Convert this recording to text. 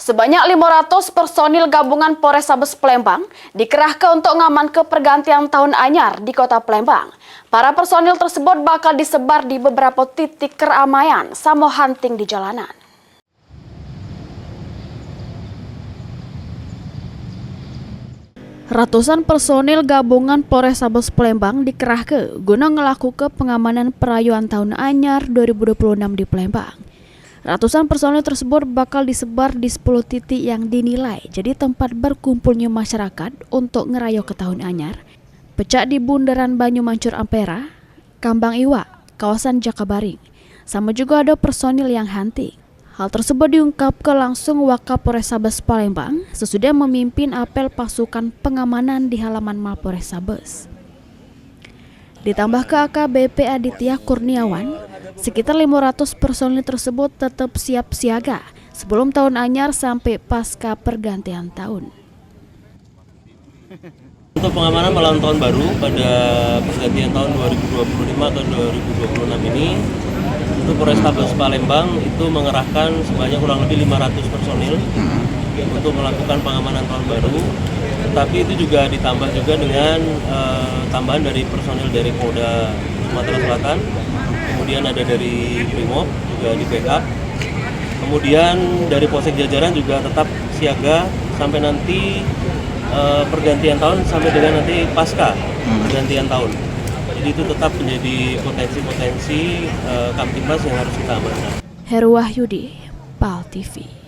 Sebanyak 500 personil gabungan Polrestabes Palembang dikerahkan untuk ngamankan pergantian tahun anyar di kota Palembang. Para personil tersebut bakal disebar di beberapa titik keramaian sama hunting di jalanan. Ratusan personil gabungan Polrestabes Palembang dikerahkan guna melakukan pengamanan perayaan tahun anyar 2026 di Palembang. Ratusan personil tersebut bakal disebar di 10 titik yang dinilai jadi tempat berkumpulnya masyarakat untuk ngerayo ke tahun anyar. Pecah di Bundaran Banyu Mancur Ampera, Kambang Iwa, kawasan Jakabaring. Sama juga ada personil yang hunting. Hal tersebut diungkapkan langsung Wakapolrestabes Palembang sesudah memimpin apel pasukan pengamanan di halaman Mapolrestabes. Ditambah ke AKBP Aditya Kurniawan, sekitar 500 personil tersebut tetap siap siaga sebelum tahun anyar sampai pasca pergantian tahun. Untuk pengamanan malam tahun baru pada pergantian tahun 2025 atau 2026 ini, untuk Polrestabes Palembang itu mengerahkan sebanyak kurang lebih 500 personil untuk melakukan pengamanan tahun baru. Tapi itu juga ditambah juga dengan tambahan dari personil dari Polda Sumatera Selatan, kemudian ada dari Brimob juga di backup, kemudian dari Polsek Jajaran juga tetap siaga sampai nanti pergantian tahun sampai dengan nanti pasca pergantian tahun. Jadi itu tetap menjadi potensi-potensi Kamtibmas yang harus kita amankan. Heru Wahyudi, PAL TV.